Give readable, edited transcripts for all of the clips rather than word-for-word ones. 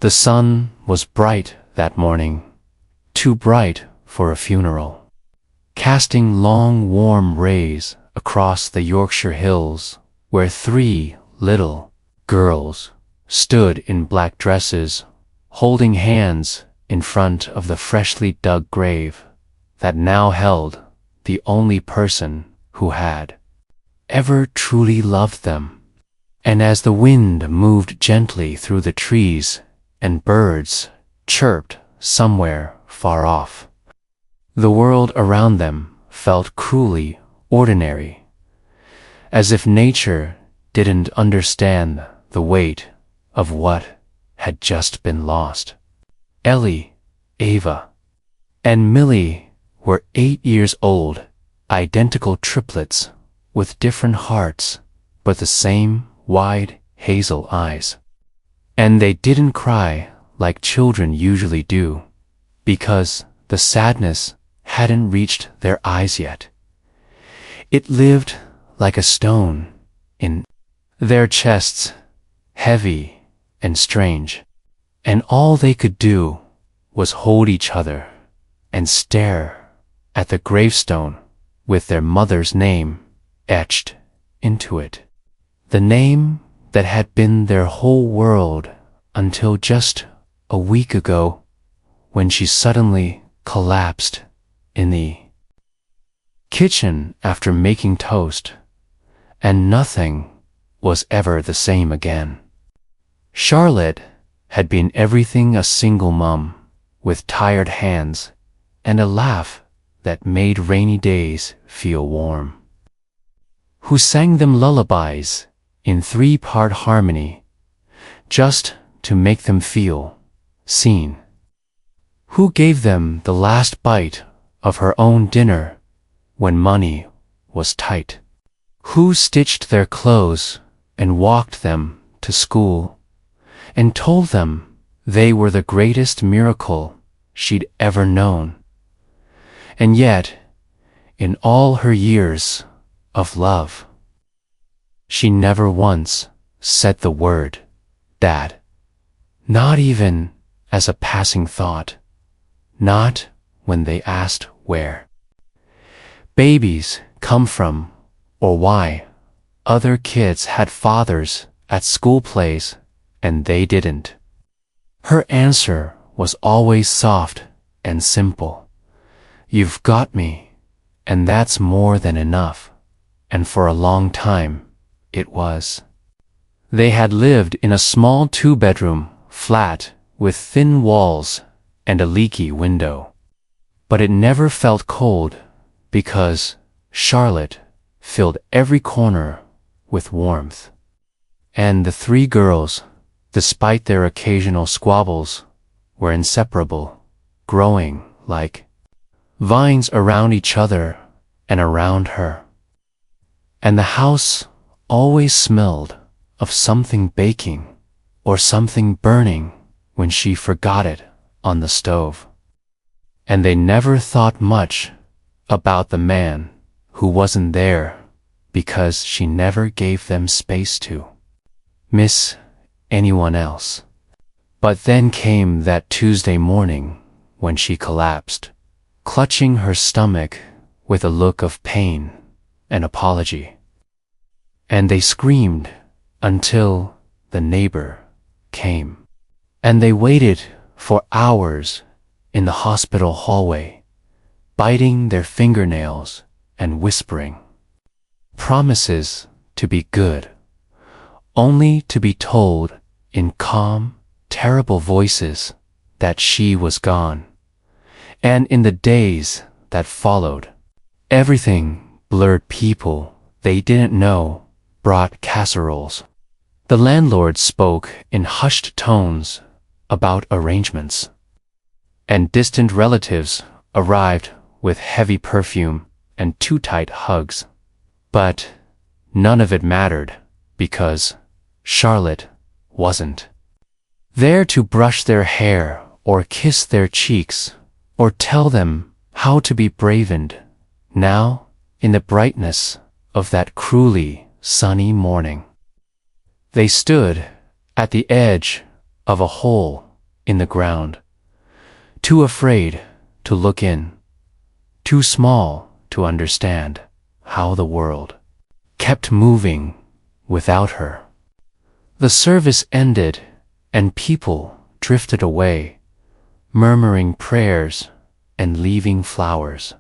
The sun was bright that morning, too bright for a funeral, casting long warm rays across the Yorkshire hills, where three little girls stood in black dresses, holding hands in front of the freshly dug grave that now held the only person who had ever truly loved them. And as the wind moved gently through the trees and birds chirped somewhere far off, the world around them felt cruelly ordinary, as if nature didn't understand the weight of what had just been lost. Ellie, Ava, and Millie were 8 years old, identical triplets with different hearts but the same wide hazel eyes. And they didn't cry like children usually do, because the sadness hadn't reached their eyes yet. It lived like a stone in their chests, heavy and strange, and all they could do was hold each other and stare at the gravestone with their mother's name etched into it. The name that had been their whole world until just a week ago, when she suddenly collapsed in the kitchen after making toast, and nothing was ever the same again. Charlotte had been everything a single mom, with tired hands and a laugh that made rainy days feel warm, who sang them lullabies in 3-part harmony just to make them feel seen, who gave them the last bite of her own dinner when money was tight, who stitched their clothes and walked them to school and told them they were the greatest miracle she'd ever known. And yet, in all her years of love, she never once said the word Dad, not even as a passing thought, not when they asked where babies come from or why other kids had fathers at school plays and they didn't. Her answer was always soft and simple. You've got me, and that's more than enough. And for a long time, it was. They had lived in a small 2-bedroom flat with thin walls and a leaky window. But it never felt cold because Charlotte filled every corner with warmth. And the 3 girls, despite their occasional squabbles, were inseparable, growing like vines around each other and around her. And the house always smelled of something baking or something burning when she forgot it on the stove. And they never thought much about the man who wasn't there because she never gave them space to miss anyone else. But then came that Tuesday morning when she collapsed, clutching her stomach with a look of pain and apology. And they screamed until the neighbor came. And they waited for hours in the hospital hallway, biting their fingernails and whispering promises to be good, only to be told in calm, terrible voices that she was gone. And in the days that followed, everything blurred. People they didn't know brought casseroles. The landlord spoke in hushed tones about arrangements, and distant relatives arrived with heavy perfume and too tight hugs. But none of it mattered because Charlotte wasn't there to brush their hair or kiss their cheeks or tell them how to be bravened. Now, in the brightness of that cruelly sunny morning, they stood at the edge of a hole in the ground, too afraid to look in, too small to understand how the world kept moving without her. The service ended and people drifted away, murmuring prayers and leaving flowers.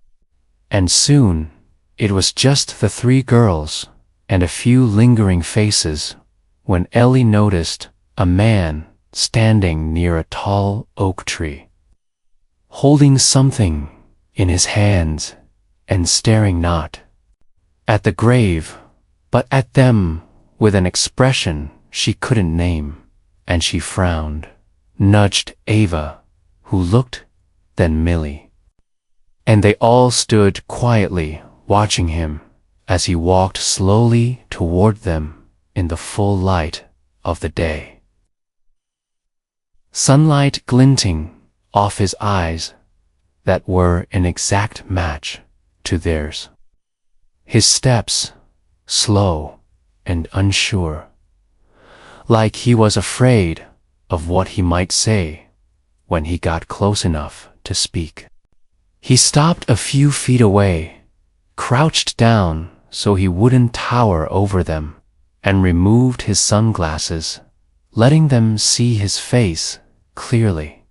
And soon it was just the three girls and a few lingering faces when Ellie noticed a man standing near a tall oak tree, holding something in his hands and staring not at the grave, but at them with an expression she couldn't name, and she frowned, nudged Ava, who looked, then Millie. And they all stood quietly watching him as he walked slowly toward them in the full light of the day. Sunlight glinting off his eyes that were an exact match to theirs. His steps slow and unsure, like he was afraid of what he might say when he got close enough to speak. He stopped a few feet away, crouched down so he wouldn't tower over them, and removed his sunglasses, letting them see his face clearly.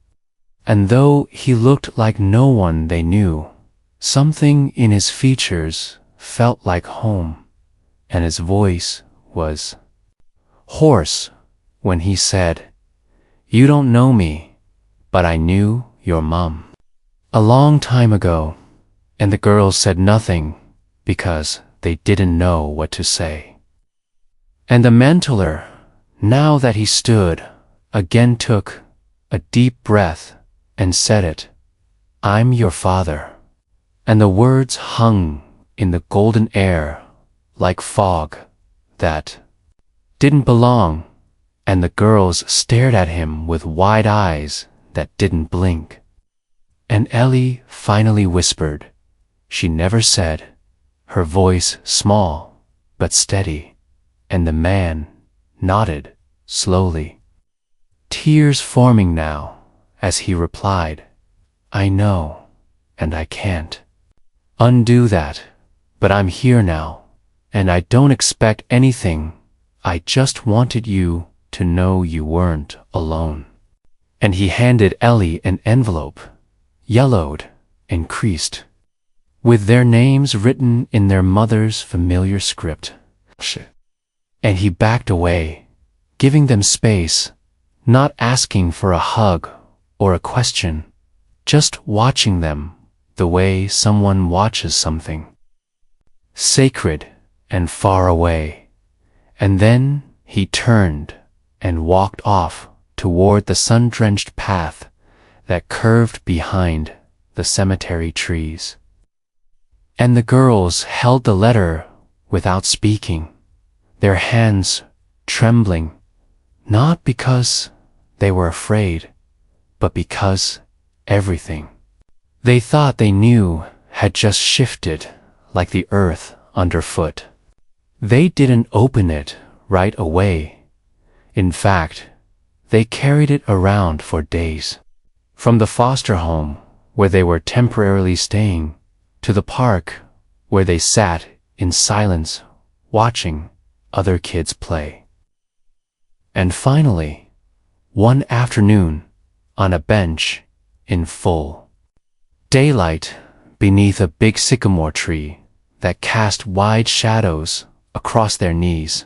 And though he looked like no one they knew, something in his features felt like home, and his voice was hoarse when he said, "You don't know me, but I knew your mom a long time ago." And the girls said nothing because they didn't know what to say. And the mentor, now that he stood, again took a deep breath and said it, "I'm your father." And the words hung in the golden air like fog that didn't belong, and the girls stared at him with wide eyes that didn't blink. And Ellie finally whispered. She never said, her voice small but steady, and the man nodded slowly, tears forming now as he replied, "I know, and I can't undo that, but I'm here now, and I don't expect anything. I just wanted you to know you weren't alone." And he handed Ellie an envelope, yellowed and creased, with their names written in their mother's familiar script. And he backed away, giving them space, not asking for a hug or a question, just watching them the way someone watches something sacred and far away. And then he turned and walked off toward the sun-drenched path that curved behind the cemetery trees. And the girls held the letter without speaking, their hands trembling, not because they were afraid, but because everything they thought they knew had just shifted like the earth underfoot. They didn't open it right away. In fact, they carried it around for days, from the foster home where they were temporarily staying to the park where they sat in silence watching other kids play. And finally, one afternoon, on a bench in full daylight beneath a big sycamore tree that cast wide shadows across their knees,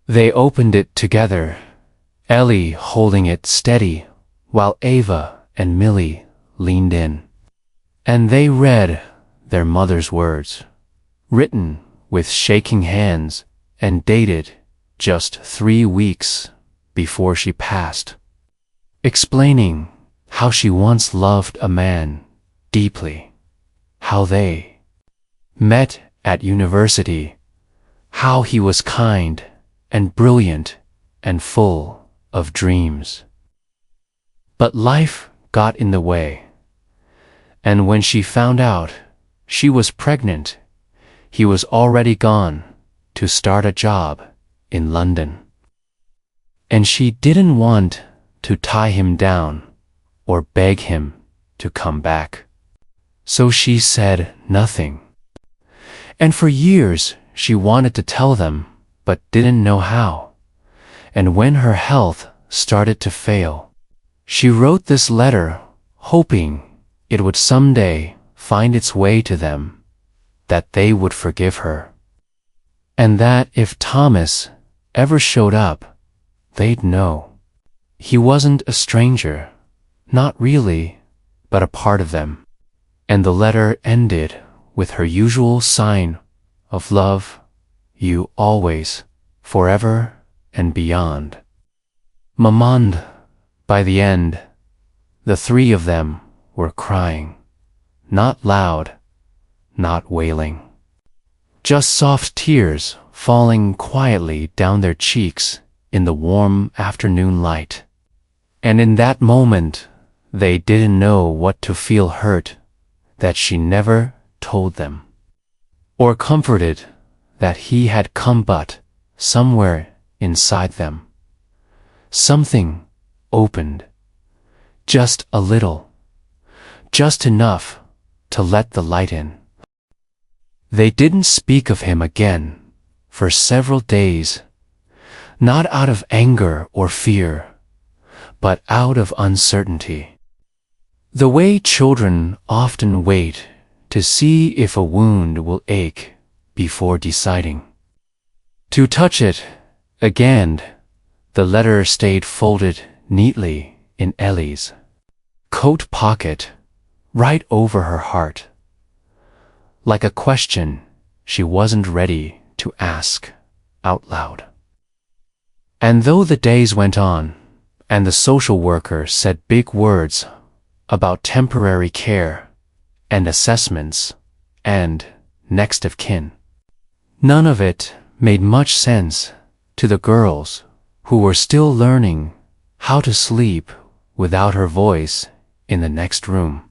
they opened it together, Ellie holding it steady while Ava and Millie leaned in. And they read their mother's words, written with shaking hands and dated just 3 weeks before she passed, explaining how she once loved a man deeply, how they met at university, how he was kind and brilliant and full of dreams. But life got in the way, and when she found out she was pregnant, he was already gone to start a job in London. And she didn't want to tie him down or beg him to come back. So she said nothing. And for years she wanted to tell them, but didn't know how. And when her health started to fail, she wrote this letter, hoping it would someday find its way to them, that they would forgive her. And that if Thomas ever showed up, they'd know. He wasn't a stranger, not really, but a part of them. And the letter ended with her usual sign of love, you always, forever and beyond. Mamand. By the end, the three of them were crying, not loud, not wailing. Just soft tears falling quietly down their cheeks in the warm afternoon light. And in that moment, they didn't know what to feel hurt that she never told them, or comforted that he had come, but somewhere inside them, something opened, just a little, just enough to let the light in. They didn't speak of him again for several days, not out of anger or fear, but out of uncertainty. The way children often wait to see if a wound will ache before deciding to touch it again. The letter stayed folded neatly in Ellie's coat pocket, right over her heart, like a question she wasn't ready to ask out loud. And though the days went on, and the social worker said big words about temporary care and assessments and next of kin, none of it made much sense to the girls who were still learning how to sleep without her voice in the next room,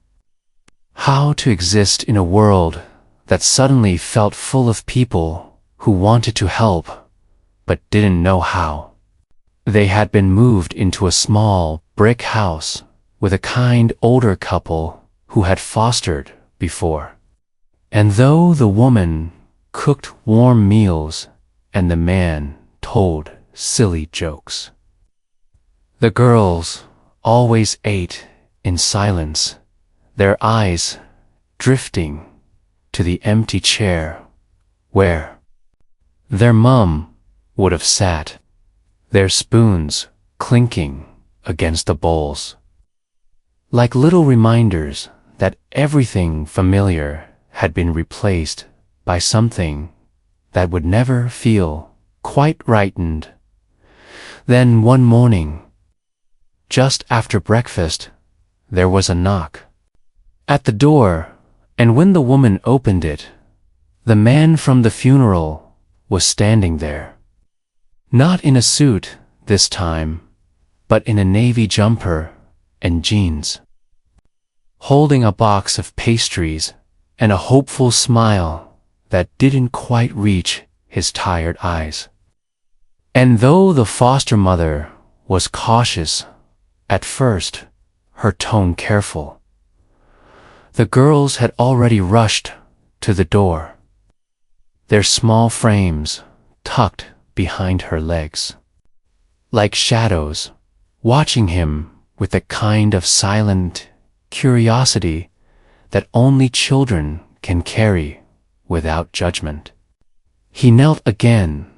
how to exist in a world that suddenly felt full of people who wanted to help but didn't know how. They had been moved into a small brick house with a kind older couple who had fostered before. And though the woman cooked warm meals and the man told silly jokes, the girls always ate in silence, their eyes drifting to the empty chair where their mum would have sat, their spoons clinking against the bowls, like little reminders that everything familiar had been replaced by something that would never feel quite rightened. Then one morning, just after breakfast, there was a knock at the door, and when the woman opened it, the man from the funeral was standing there. Not in a suit this time, but in a navy jumper and jeans, holding a box of pastries and a hopeful smile that didn't quite reach his tired eyes. And though the foster mother was cautious at first, her tone careful, the girls had already rushed to the door, their small frames tucked behind her legs, like shadows, watching him with a kind of silent curiosity that only children can carry without judgment. He knelt again,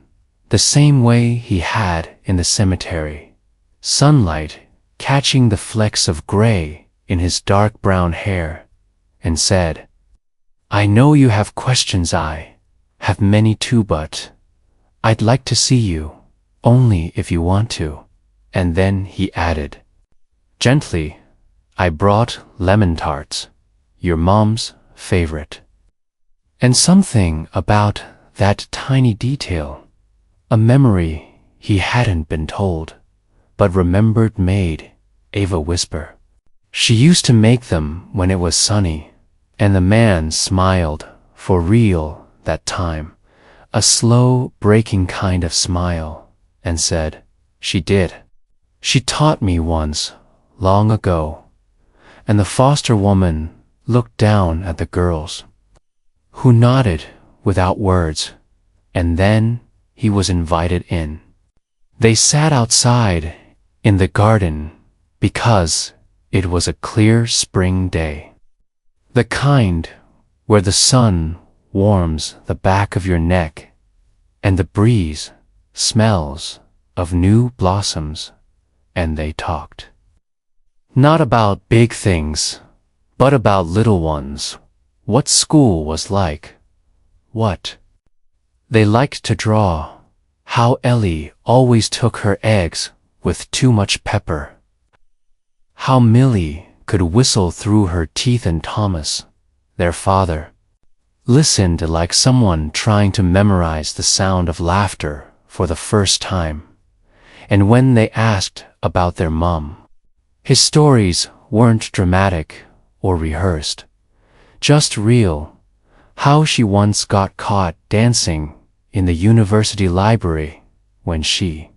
the same way he had in the cemetery, sunlight catching the flecks of gray in his dark brown hair, and said, "I know you have questions, I have many too, but I'd like to see you, only if you want to." And then he added, gently, "I brought lemon tarts, your mom's favorite." And something about that tiny detail, a memory he hadn't been told, but remembered, made Ava whisper, "She used to make them when it was sunny." And the man smiled for real that time, a slow, breaking kind of smile, and said, "She did. She taught me once, long ago, and the foster woman looked down at the girls, who nodded without words, and then he was invited in. They sat outside in the garden because it was a clear spring day, the kind where the sun warms the back of your neck and the breeze smells of new blossoms, and they talked. Not about big things, but about little ones, what school was like, what they liked to draw, how Ellie always took her eggs with too much pepper, how Millie could whistle through her teeth, and Thomas, their father, listened like someone trying to memorize the sound of laughter for the first time. And when they asked about their mom, his stories weren't dramatic or rehearsed, just real, how she once got caught dancing in the university library when she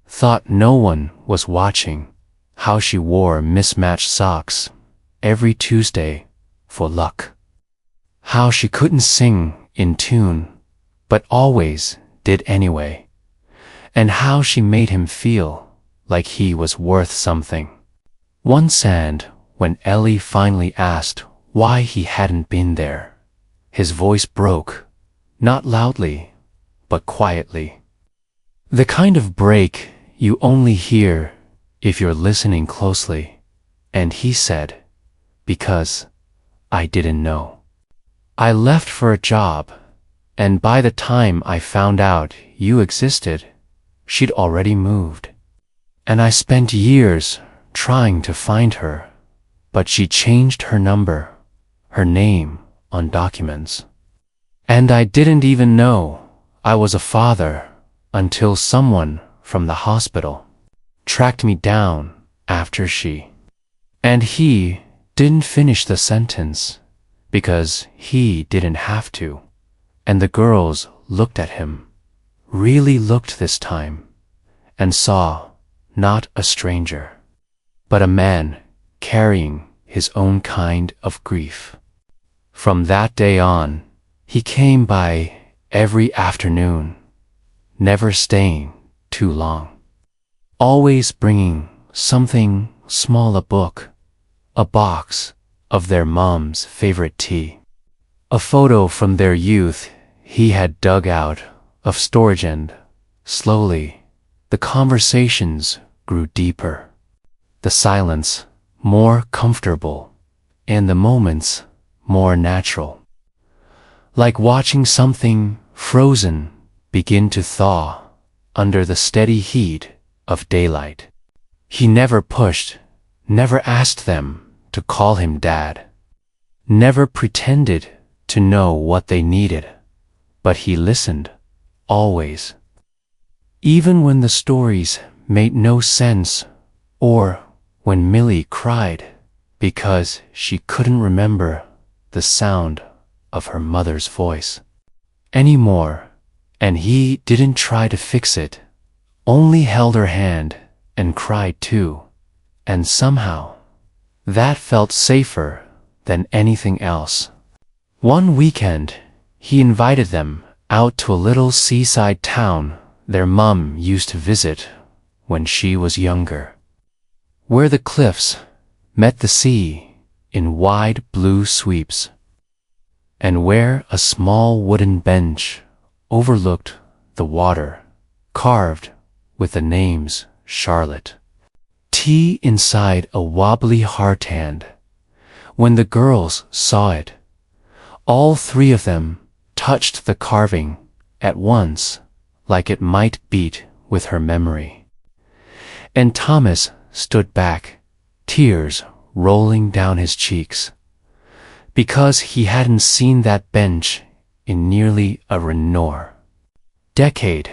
thought no one was watching, how she wore mismatched socks every Tuesday for luck, how she couldn't sing in tune but always did anyway, and how she made him feel like he was worth something. Once, and when Ellie finally asked why he hadn't been there, his voice broke, not loudly, but quietly. The kind of break you only hear if you're listening closely. And he said, "Because I didn't know. I left for a job, and by the time I found out you existed, she'd already moved. And I spent years trying to find her, but she changed her number, her name on documents. And I didn't even know I was a father until someone from the hospital tracked me down after she." And he didn't finish the sentence because he didn't have to, and the girls looked at him, really looked this time, and saw not a stranger, but a man carrying his own kind of grief. From that day on, he came by every afternoon, never staying too long, always bringing something small, a book, a box of their mom's favorite tea, a photo from their youth he had dug out of storage, and slowly the conversations grew deeper, the silence more comfortable, and the moments more natural, like watching something frozen begin to thaw under the steady heat of daylight. He never pushed, never asked them to call him dad, never pretended to know what they needed, but he listened, always. Even when the stories made no sense, or when Millie cried because she couldn't remember the sound of her mother's voice anymore, and he didn't try to fix it, only held her hand and cried too, and somehow that felt safer than anything else. One weekend, he invited them out to a little seaside town their mom used to visit when she was younger, where the cliffs met the sea in wide blue sweeps, and where a small wooden bench overlooked the water, carved with the names Charlotte. Tea inside a wobbly heart hand. When the girls saw it, all three of them touched the carving at once, like it might beat with her memory. And Thomas stood back, tears rolling down his cheeks, because he hadn't seen that bench in nearly a decade,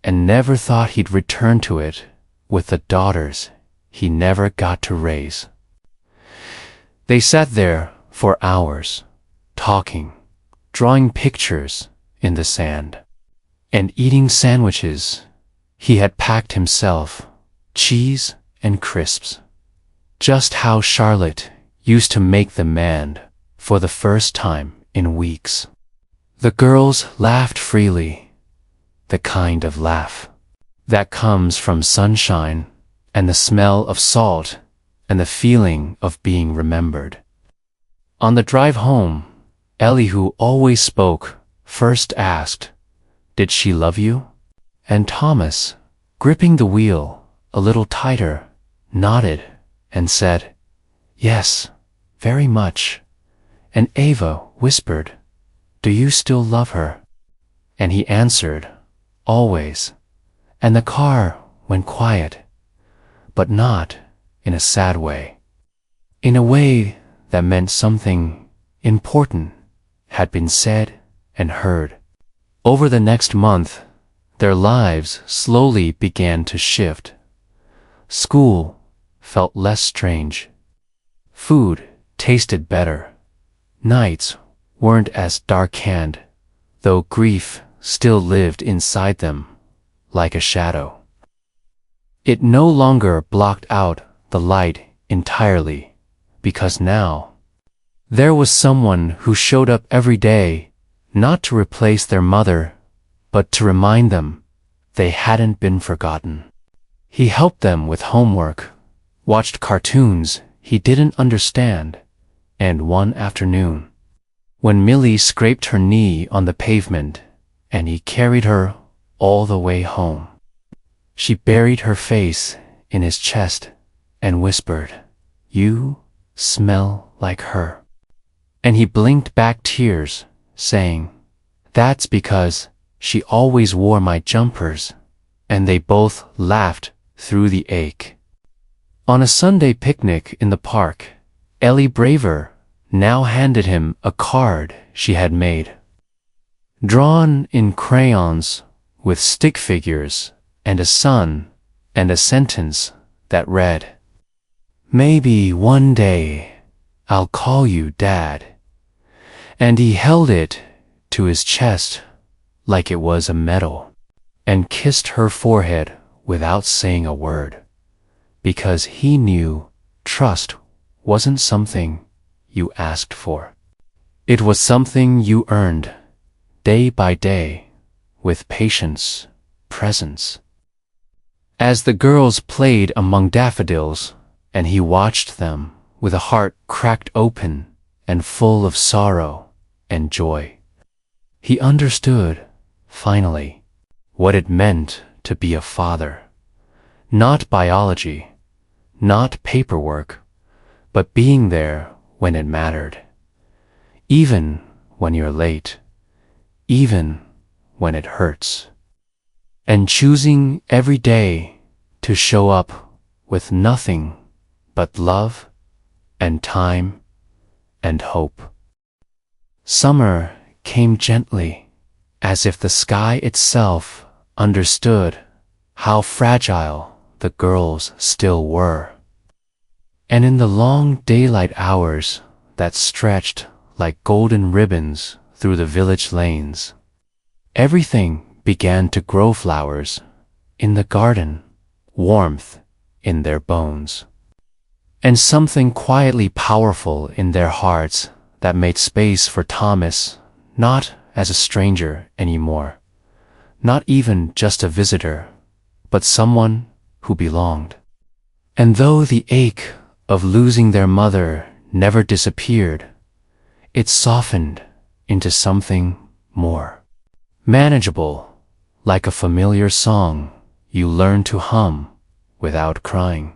and never thought he'd return to it with the daughters he never got to raise. They sat there for hours, talking, drawing pictures in the sand, and eating sandwiches he had packed himself, cheese and crisps, just how Charlotte used to make them mad for the first time in weeks. The girls laughed freely, the kind of laugh that comes from sunshine and the smell of salt and the feeling of being remembered. On the drive home, Ellie, who always spoke, first asked, "Did she love you?" And Thomas, gripping the wheel a little tighter, nodded and said, "Yes, very much." And Ava whispered, "Do you still love her?" And he answered, "Always." And the car went quiet, but not in a sad way. In a way that meant something important had been said and heard. Over the next month, their lives slowly began to shift. School felt less strange. Food tasted better. Nights weren't as dark-canned, though grief still lived inside them like a shadow. It no longer blocked out the light entirely, because now there was someone who showed up every day, not to replace their mother, but to remind them they hadn't been forgotten. He helped them with homework, watched cartoons he didn't understand, and one afternoon, when Millie scraped her knee on the pavement and he carried her all the way home, she buried her face in his chest and whispered, "You smell like her." And he blinked back tears, saying, "That's because she always wore my jumpers." And they both laughed through the ache. On a Sunday picnic in the park, Ellie Braver now handed him a card she had made, drawn in crayons with stick figures and a sun and a sentence that read, "Maybe one day I'll call you Dad." And he held it to his chest like it was a medal, and kissed her forehead without saying a word, because he knew trust wasn't something you asked for. It was something you earned, day by day, with patience, presence. As the girls played among daffodils, and he watched them with a heart cracked open and full of sorrow and joy, he understood, finally, what it meant to be a father. Not biology, not paperwork, but being there when it mattered. Even when you're late, even when it hurts. And choosing every day to show up with nothing but love and time and hope. Summer came gently, as if the sky itself understood how fragile the girls still were. And in the long daylight hours that stretched like golden ribbons through the village lanes, everything began to grow: flowers in the garden, warmth in their bones, and something quietly powerful in their hearts that made space for Thomas, not as a stranger anymore, not even just a visitor, but someone who belonged. And though the ache of losing their mother never disappeared, it softened into something more manageable, like a familiar song you learn to hum without crying.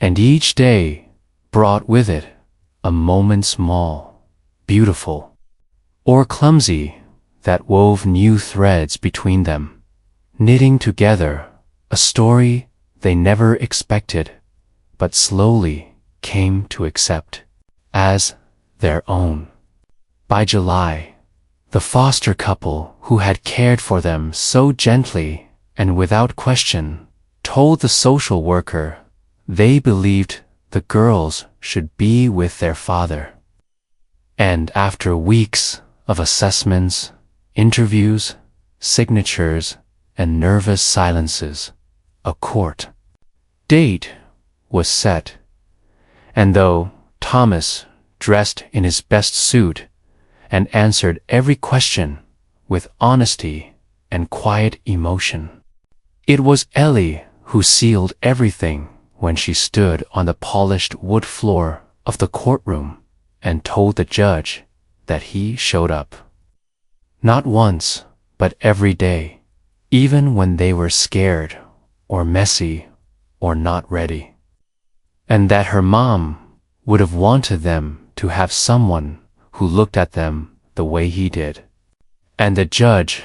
And each day brought with it a moment, small, beautiful, or clumsy, that wove new threads between them, knitting together a story they never expected, but slowly came to accept as their own. By July, the foster couple who had cared for them so gently and without question told the social worker they believed the girls should be with their father. And after weeks of assessments, interviews, signatures, and nervous silences, a court date was set. And though Thomas, dressed in his best suit, and answered every question with honesty and quiet emotion. It was Ellie who sealed everything when she stood on the polished wood floor of the courtroom and told the judge that he showed up. Not once, but every day, even when they were scared or messy or not ready. And that her mom would have wanted them to have someone who looked at them the way he did. And the judge,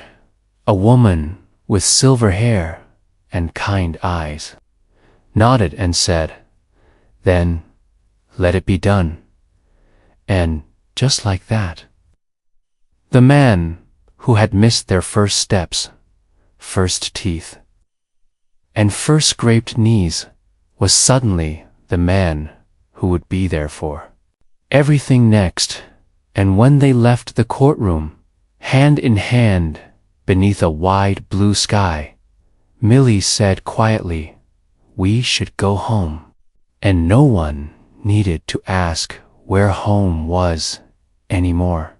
a woman with silver hair and kind eyes, nodded and said, "Then let it be done." And just like that, the man who had missed their first steps, first teeth, and first scraped knees was suddenly the man who would be there for everything next. And when they left the courtroom, hand in hand beneath a wide blue sky, Millie said quietly, "We should go home." And no one needed to ask where home was anymore.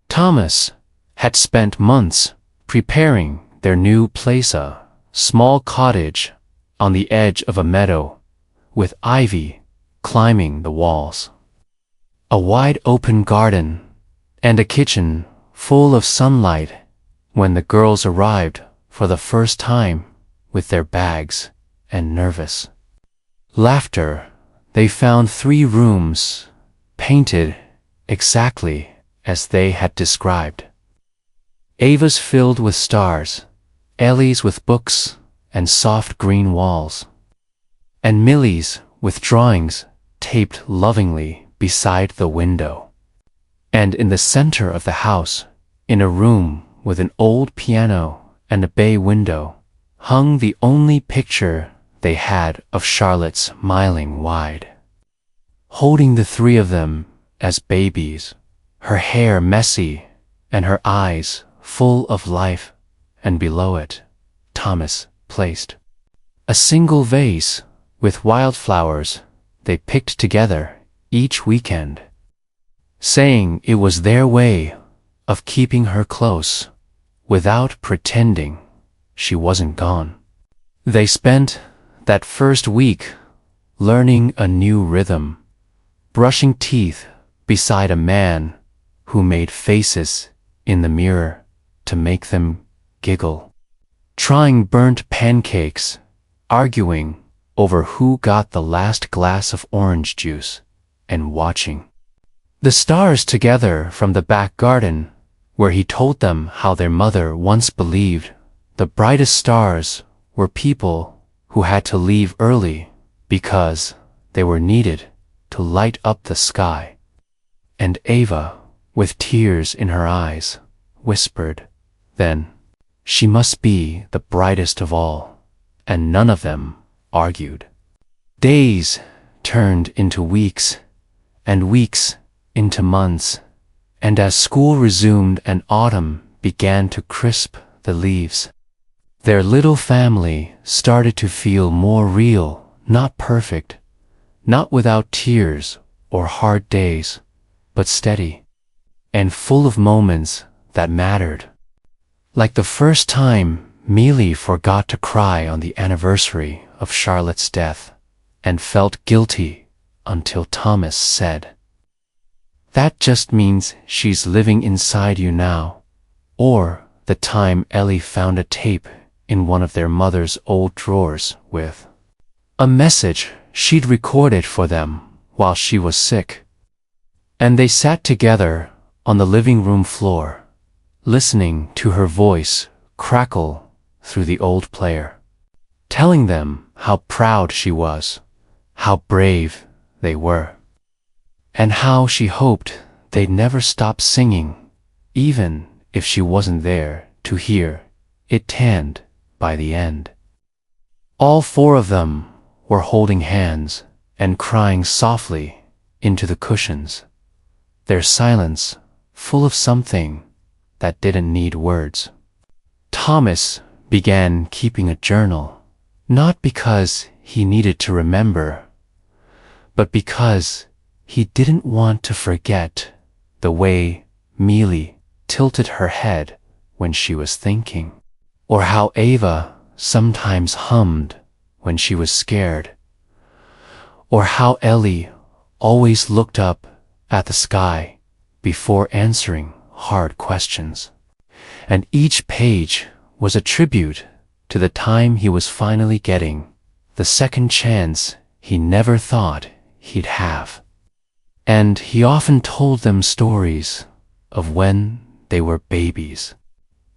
Thomas had spent months preparing their new place, a small cottage on the edge of a meadow with ivy climbing the walls, a wide open garden, and a kitchen full of sunlight when the girls arrived for the first time with their bags and nervous laughter. They found 3 rooms painted exactly as they had described. Ava's filled with stars, Ellie's with books and soft green walls, and Millie's with drawings taped lovingly beside the window. And in the center of the house, in a room with an old piano and a bay window, hung the only picture they had of Charlotte smiling wide, holding the 3 of them as babies, her hair messy and her eyes full of life. And below it, Thomas placed a single vase with wildflowers they picked together each weekend, saying it was their way of keeping her close without pretending she wasn't gone. They spent that first week learning a new rhythm, brushing teeth beside a man who made faces in the mirror to make them giggle, trying burnt pancakes, arguing over who got the last glass of orange juice, and watching the stars together from the back garden, where he told them how their mother once believed the brightest stars were people who had to leave early because they were needed to light up the sky. And Ava, with tears in her eyes, whispered, "Then she must be the brightest of all," and none of them argued. Days turned into weeks, and weeks into months, and as school resumed and autumn began to crisp the leaves, their little family started to feel more real, not perfect, not without tears or hard days, but steady, and full of moments that mattered. Like the first time Millie forgot to cry on the anniversary of Charlotte's death and felt guilty until Thomas said, "That just means she's living inside you now." Or the time Ellie found a tape in one of their mother's old drawers with a message she'd recorded for them while she was sick. And they sat together on the living room floor, listening to her voice crackle through the old player, telling them how proud she was, how brave they were, and how she hoped they'd never stop singing, even if she wasn't there to hear it tanned by the end. All 4 of them were holding hands and crying softly into the cushions, their silence full of something that didn't need words. Thomas began keeping a journal, not because he needed to remember, but because he didn't want to forget the way Mealy tilted her head when she was thinking, or how Ava sometimes hummed when she was scared, or how Ellie always looked up at the sky before answering hard questions. And each page was a tribute to the time he was finally getting the second chance he never thought he'd have. And he often told them stories of when they were babies,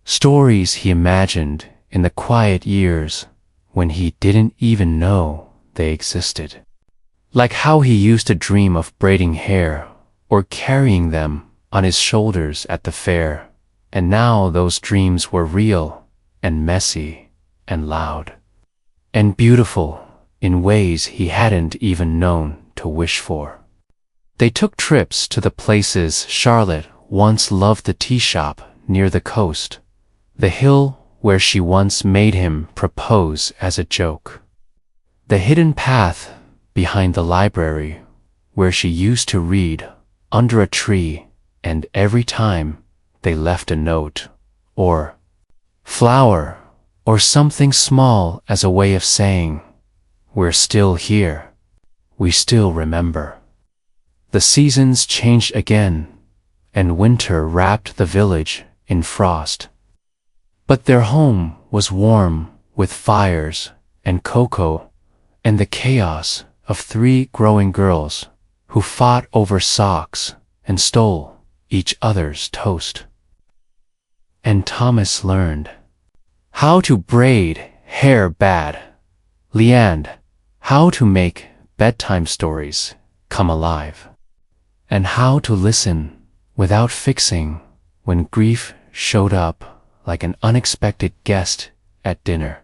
stories he imagined in the quiet years when he didn't even know they existed. Like how he used to dream of braiding hair or carrying them on his shoulders at the fair, and now those dreams were real and messy and loud and beautiful in ways he hadn't even known to wish for. They took trips to the places Charlotte once loved, the tea shop near the coast, the hill where she once made him propose as a joke, the hidden path behind the library where she used to read under a tree, and every time they left a note or flower or something small as a way of saying, "We're still here. We still remember." The seasons changed again, and winter wrapped the village in frost. But their home was warm with fires and cocoa and the chaos of 3 growing girls who fought over socks and stole each other's toast. And Thomas learned how to braid hair bad, Leanne how to make bedtime stories come alive, and how to listen without fixing when grief showed up like an unexpected guest at dinner.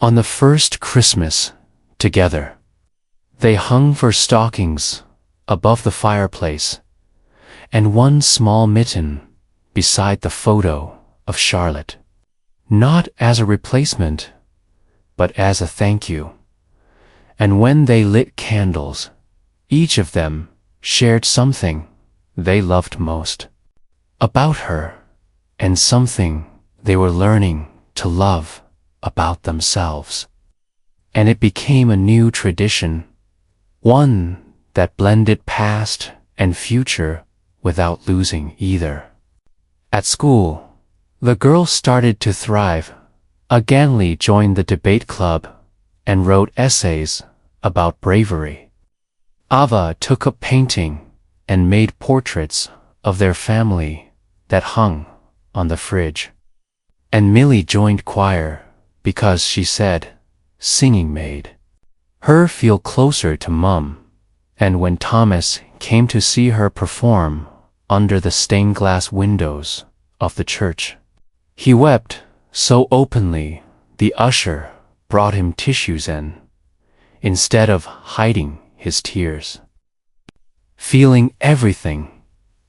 On the first Christmas together, they hung for stockings above the fireplace, and one small mitten beside the photo of Charlotte, not as a replacement, but as a thank you. And when they lit candles, each of them shared something they loved most about her, and something they were learning to love about themselves. And it became a new tradition, one that blended past and future without losing either. At school, the girls started to thrive. Ganley joined the debate club and wrote essays about bravery. Ava took up painting and made portraits of their family that hung on the fridge. And Millie joined choir because she said singing made her feel closer to Mum. And when Thomas came to see her perform under the stained glass windows of the church, he wept so openly the usher brought him tissues instead of hiding his tears, feeling everything,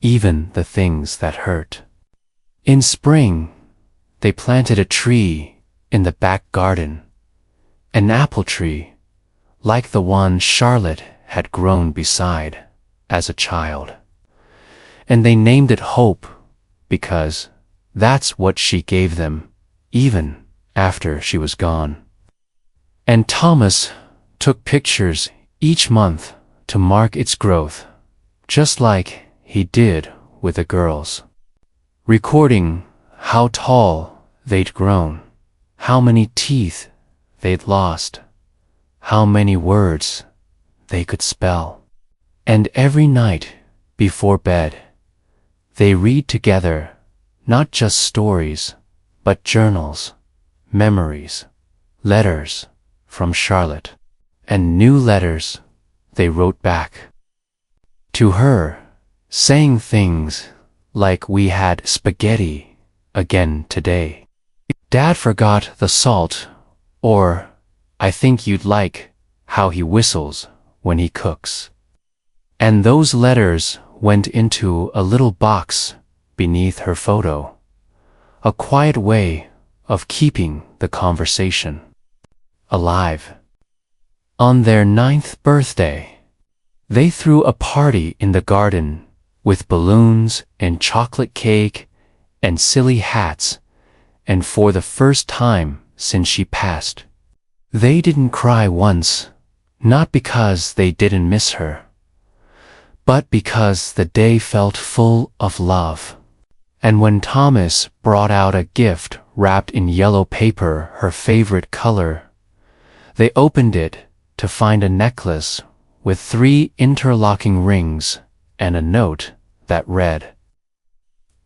even the things that hurt. In spring, they planted a tree in the back garden, an apple tree like the one Charlotte had grown beside as a child. And they named it Hope because that's what she gave them even after she was gone. And Thomas took pictures each month to mark its growth, just like he did with the girls, recording how tall they'd grown, how many teeth they'd lost, how many words they could spell. And every night before bed, they read together not just stories, but journals, memories, letters from Charlotte, and new letters they wrote back to her, saying things like, "We had spaghetti again today. Dad forgot the salt," or "I think you'd like how he whistles when he cooks." And those letters went into a little box beneath her photo, a quiet way of keeping the conversation alive. On their 9th birthday, They threw a party in the garden with balloons and chocolate cake and silly hats, and for the first time since she passed, they didn't cry once, not because they didn't miss her, but because the day felt full of love. And when Thomas brought out a gift wrapped in yellow paper, her favorite color, they opened it to find a necklace with 3 interlocking rings and a note that read,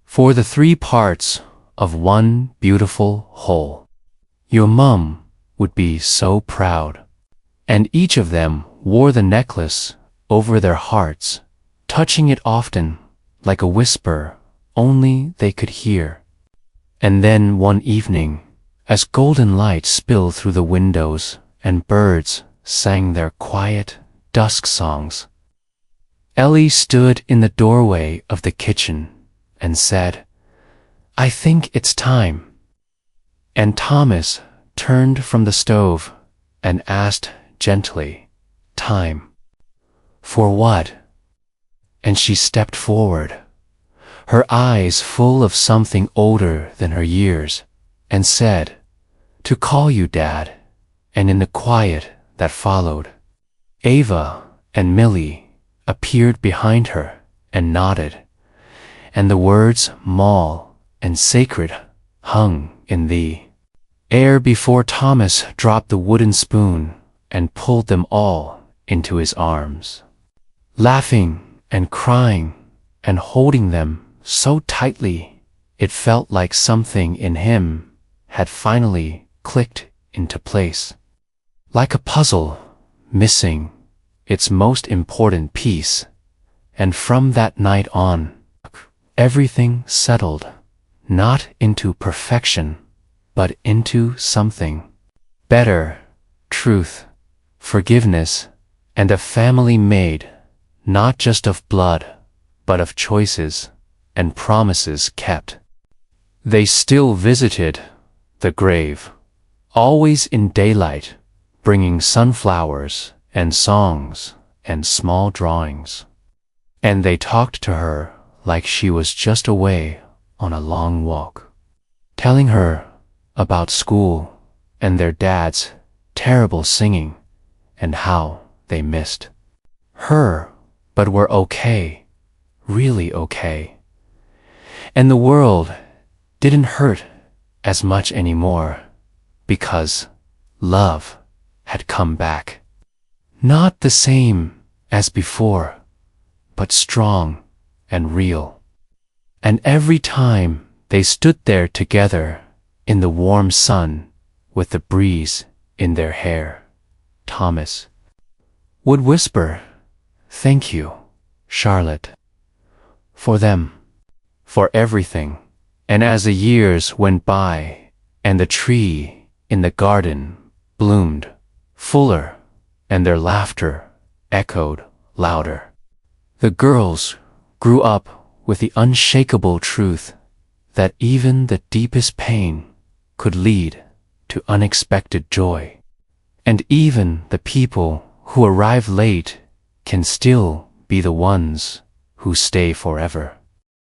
"For the 3 parts of one beautiful whole. Your mum would be so proud." And each of them wore the necklace over their hearts, touching it often like a whisper only they could hear. And then one evening, as golden light spilled through the windows and birds sang their quiet dusk songs, Ellie stood in the doorway of the kitchen and said, "I think it's time." And Thomas turned from the stove and asked gently, "Time for what?" And she stepped forward, her eyes full of something older than her years, and said, "To call you Dad." And in the quiet that followed, Ava and Millie appeared behind her and nodded, and the words "Mall" and "sacred" hung in the air before Thomas dropped the wooden spoon and pulled them all into his arms, laughing and crying and holding them so tightly it felt like something in him had finally clicked into place, like a puzzle missing its most important piece. And from that night on, everything settled, not into perfection, but into something better: truth, forgiveness, and a family made not just of blood, but of choices and promises kept. They still visited the grave, always in daylight, bringing sunflowers and songs and small drawings. And they talked to her like she was just away on a long walk, telling her about school and their dad's terrible singing and how they missed her, but were okay, really okay. And the world didn't hurt as much anymore because love had come back. Not the same as before, but strong and real. And every time they stood there together in the warm sun with the breeze in their hair, Thomas would whisper, "Thank you, Charlotte, for them, for everything." And as the years went by and the tree in the garden bloomed fuller and their laughter echoed louder, the girls grew up with the unshakable truth that even the deepest pain could lead to unexpected joy, and even the people who arrive late can still be the ones who stay forever.